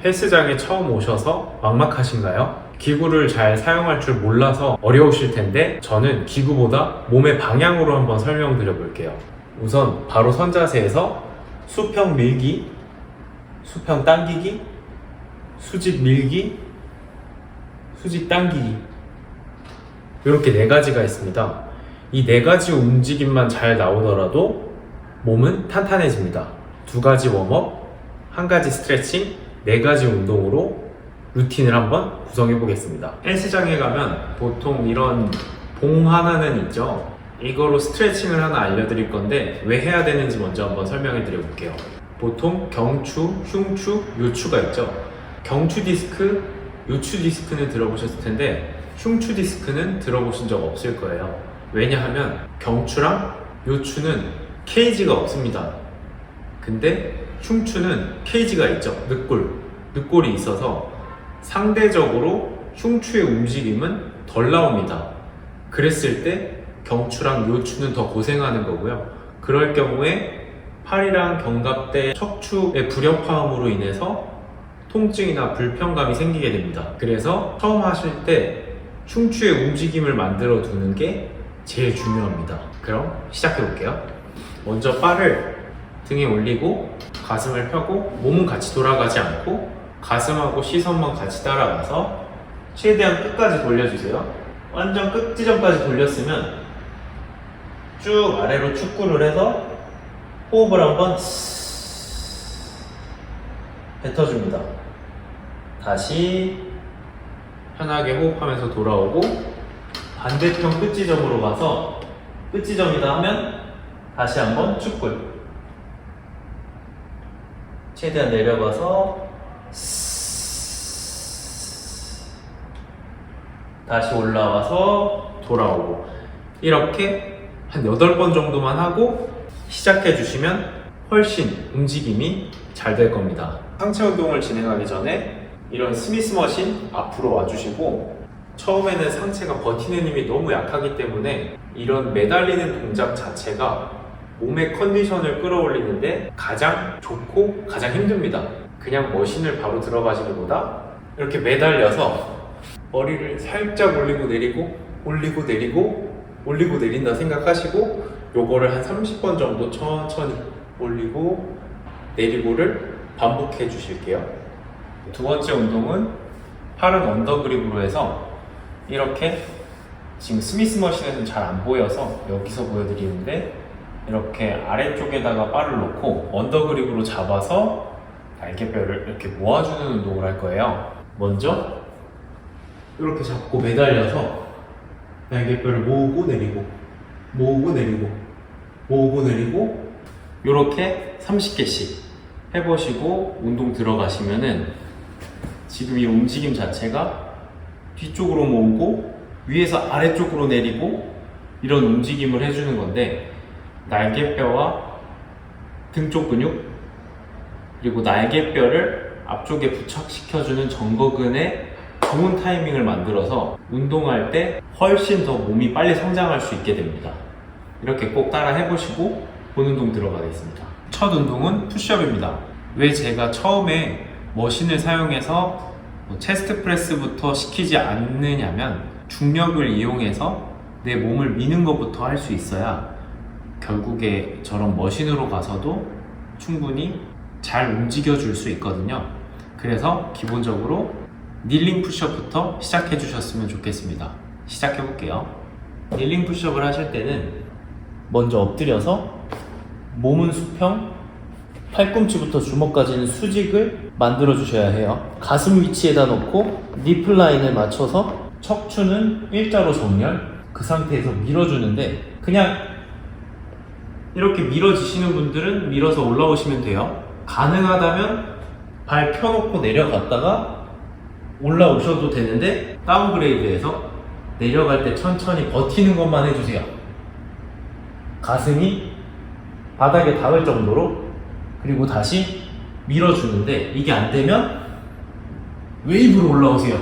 헬스장에 처음 오셔서 막막하신가요? 기구를 잘 사용할 줄 몰라서 어려우실 텐데 저는 기구보다 몸의 방향으로 한번 설명드려 볼게요. 우선 바로 선 자세에서 수평 밀기, 수평 당기기, 수직 밀기, 수직 당기기, 이렇게 네 가지가 있습니다. 이 네 가지 움직임만 잘 나오더라도 몸은 탄탄해집니다. 두 가지 웜업, 한 가지 스트레칭, 네 가지 운동으로 루틴을 한번 구성해 보겠습니다. 헬스장에 가면 보통 이런 봉 하나는 있죠. 이거로 스트레칭을 하나 알려드릴 건데 왜 해야 되는지 먼저 한번 설명해 드려 볼게요. 보통 경추, 흉추, 요추가 있죠. 경추 디스크, 요추 디스크는 들어보셨을 텐데 흉추 디스크는 들어보신 적 없을 거예요. 왜냐하면 경추랑 요추는 케이지가 없습니다. 근데 흉추는 케이지가 있죠. 늑골이 있어서 상대적으로 흉추의 움직임은 덜 나옵니다. 그랬을 때 경추랑 요추는 더 고생하는 거고요. 그럴 경우에 팔이랑 견갑대, 척추의 불협화음으로 인해서 통증이나 불편감이 생기게 됩니다. 그래서 처음 하실 때 흉추의 움직임을 만들어 두는 게 제일 중요합니다. 그럼 시작해 볼게요. 먼저 바를 등에 올리고 가슴을 펴고 몸은 같이 돌아가지 않고 가슴하고 시선만 같이 따라가서 최대한 끝까지 돌려주세요. 완전 끝 지점까지 돌렸으면 쭉 아래로 축구를 해서 호흡을 한번 뱉어줍니다. 다시 편하게 호흡하면서 돌아오고 반대편 끝 지점으로 가서 끝 지점이다 하면 다시 한번 축구, 최대한 내려가서 다시 올라와서 돌아오고, 이렇게 한 8번 정도만 하고 시작해 주시면 훨씬 움직임이 잘 될 겁니다. 상체 운동을 진행하기 전에 이런 스미스 머신 앞으로 와주시고, 처음에는 상체가 버티는 힘이 너무 약하기 때문에 이런 매달리는 동작 자체가 몸의 컨디션을 끌어올리는데 가장 좋고 가장 힘듭니다. 그냥 머신을 바로 들어가시는 것보다 이렇게 매달려서 머리를 살짝 올리고 내리고 올리고 내리고 올리고 내린다 생각하시고 요거를 한 30번 정도 천천히 올리고 내리고를 반복해 주실게요. 두 번째 운동은 팔은 언더그립으로 해서 이렇게, 지금 스미스 머신에서는 잘 안 보여서 여기서 보여드리는데 이렇게 아래쪽에다가 바를 놓고 언더그립으로 잡아서 날개뼈를 이렇게 모아주는 운동을 할 거예요. 먼저 이렇게 잡고 매달려서 날개뼈를 모으고 내리고 모으고 내리고 모으고 내리고 이렇게 30개씩 해보시고 운동 들어가시면은 지금 이 움직임 자체가 뒤쪽으로 모으고 위에서 아래쪽으로 내리고 이런 움직임을 해주는 건데, 날개뼈와 등 쪽 근육 그리고 날개뼈를 앞쪽에 부착시켜주는 정거근의 좋은 타이밍을 만들어서 운동할 때 훨씬 더 몸이 빨리 성장할 수 있게 됩니다. 이렇게 꼭 따라 해보시고 본 운동 들어가겠습니다. 첫 운동은 푸시업입니다. 왜 제가 처음에 머신을 사용해서 체스트 프레스부터 시키지 않느냐면, 중력을 이용해서 내 몸을 미는 것부터 할 수 있어야 결국에 저런 머신으로 가서도 충분히 잘 움직여 줄 수 있거든요. 그래서 기본적으로 닐링 푸시업부터 시작해 주셨으면 좋겠습니다. 시작해 볼게요. 닐링 푸시업을 하실 때는 먼저 엎드려서 몸은 수평, 팔꿈치부터 주먹까지는 수직을 만들어 주셔야 해요. 가슴 위치에다 놓고 니플 라인을 맞춰서 척추는 일자로 정렬, 그 상태에서 밀어주는데, 그냥 이렇게 밀어지시는 분들은 밀어서 올라오시면 돼요. 가능하다면 발 펴놓고 내려갔다가 올라오셔도 되는데, 다운그레이드에서 내려갈 때 천천히 버티는 것만 해주세요. 가슴이 바닥에 닿을 정도로. 그리고 다시 밀어주는데, 이게 안 되면 웨이브로 올라오세요.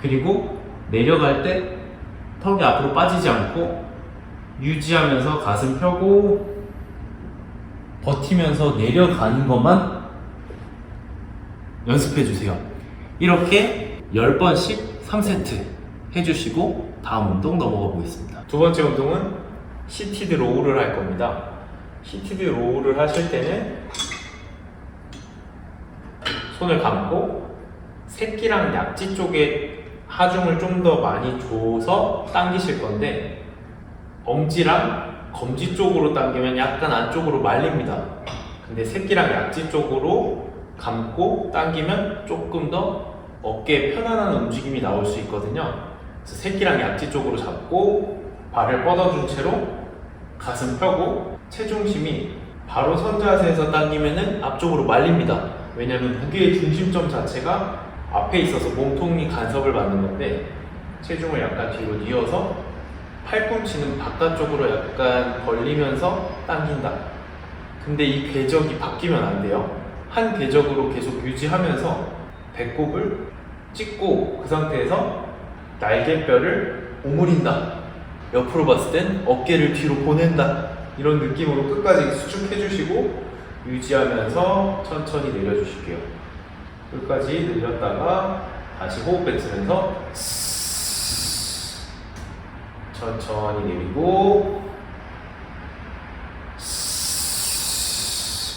그리고 내려갈 때 턱이 앞으로 빠지지 않고 유지하면서 가슴 펴고 버티면서 내려가는 것만 연습해 주세요. 이렇게 10번씩 3세트 해주시고 다음 운동 넘어가 보겠습니다. 두 번째 운동은 시티드 로우를 할 겁니다. 시티드 로우를 하실 때는 손을 감고 새끼랑 약지 쪽에 하중을 좀 더 많이 줘서 당기실 건데 엄지랑 검지 쪽으로 당기면 약간 안쪽으로 말립니다. 근데 새끼랑 약지 쪽으로 감고 당기면 조금 더 어깨에 편안한 움직임이 나올 수 있거든요. 그래서 새끼랑 약지 쪽으로 잡고 발을 뻗어준 채로 가슴 펴고 체중심이 바로 선자세에서 당기면은 앞쪽으로 말립니다. 왜냐면 무게의 중심점 자체가 앞에 있어서 몸통이 간섭을 받는 건데 체중을 약간 뒤로 뉘어서 팔꿈치는 바깥쪽으로 약간 벌리면서 당긴다. 근데 이 궤적이 바뀌면 안 돼요. 한 궤적으로 계속 유지하면서 배꼽을 찍고 그 상태에서 날개뼈를 오므린다. 옆으로 봤을 땐 어깨를 뒤로 보낸다. 이런 느낌으로 끝까지 수축해 주시고 유지하면서 천천히 내려주실게요. 끝까지 늘렸다가 다시 호흡 뱉으면서 천천히 내리고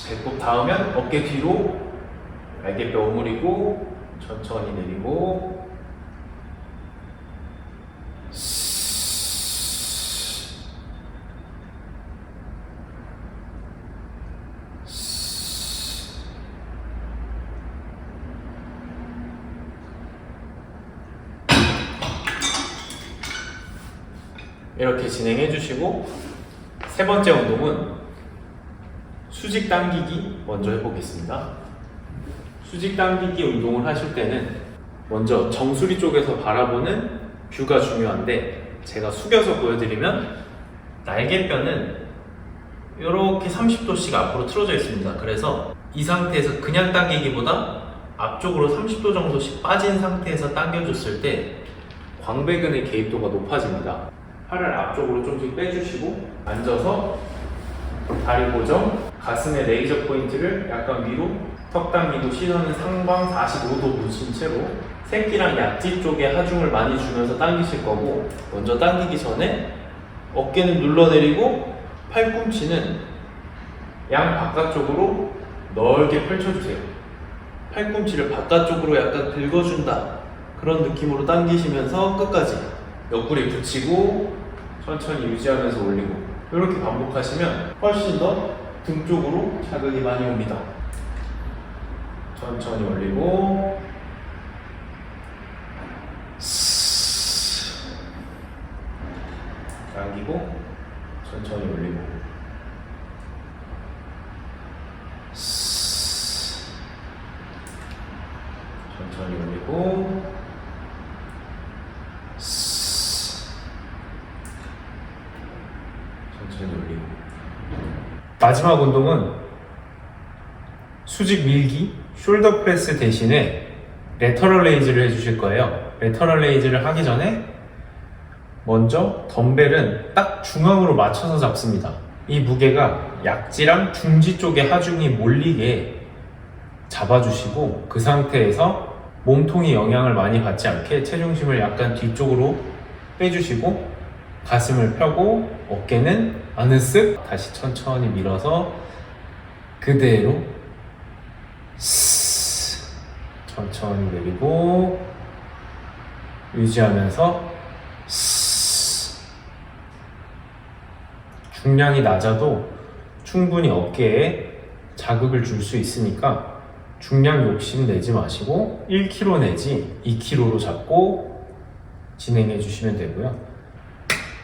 배꼽 닿으면 어깨 뒤로 날개뼈 오므리고 천천히 내리고 이렇게 진행해 주시고 세 번째 운동은 수직 당기기 먼저 해보겠습니다. 수직 당기기 운동을 하실 때는 먼저 정수리 쪽에서 바라보는 뷰가 중요한데 제가 숙여서 보여드리면 날개뼈는 이렇게 30도씩 앞으로 틀어져 있습니다. 그래서 이 상태에서 그냥 당기기보다 앞쪽으로 30도 정도씩 빠진 상태에서 당겨줬을 때 광배근의 개입도가 높아집니다. 팔을 앞쪽으로 좀씩 빼주시고 앉아서 다리 고정, 가슴의 레이저 포인트를 약간 위로 턱 당기고 시선은 상방 45도 보신 채로 새끼랑 약지 쪽에 하중을 많이 주면서 당기실 거고 먼저 당기기 전에 어깨는 눌러내리고 팔꿈치는 양 바깥쪽으로 넓게 펼쳐주세요. 팔꿈치를 바깥쪽으로 약간 긁어준다. 그런 느낌으로 당기시면서 끝까지 옆구리 붙이고 천천히 유지하면서 올리고 이렇게 반복하시면 훨씬 더 등 쪽으로 자극이 많이 옵니다. 천천히 올리고 당기고 천천히 올리고 천천히 올리고 천천히 올리고 마지막 운동은 수직 밀기, 숄더 프레스 대신에 레터럴 레이즈를 해주실 거예요. 레터럴 레이즈를 하기 전에 먼저 덤벨은 딱 중앙으로 맞춰서 잡습니다. 이 무게가 약지랑 중지 쪽에 하중이 몰리게 잡아주시고 그 상태에서 몸통이 영향을 많이 받지 않게 체중심을 약간 뒤쪽으로 빼주시고 가슴을 펴고 어깨는 아는쓱 다시 천천히 밀어서 그대로 천천히 내리고 유지하면서 중량이 낮아도 충분히 어깨에 자극을 줄 수 있으니까 중량 욕심 내지 마시고 1kg 내지 2kg로 잡고 진행해 주시면 되고요.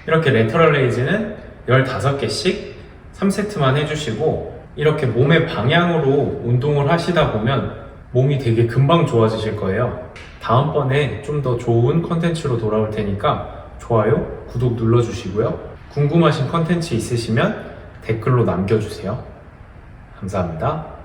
이렇게 레터럴 레이즈는 15개씩 3세트만 해주시고 이렇게 몸의 방향으로 운동을 하시다 보면 몸이 되게 금방 좋아지실 거예요. 다음번에 좀 더 좋은 컨텐츠로 돌아올 테니까 좋아요, 구독 눌러주시고요. 궁금하신 컨텐츠 있으시면 댓글로 남겨주세요. 감사합니다.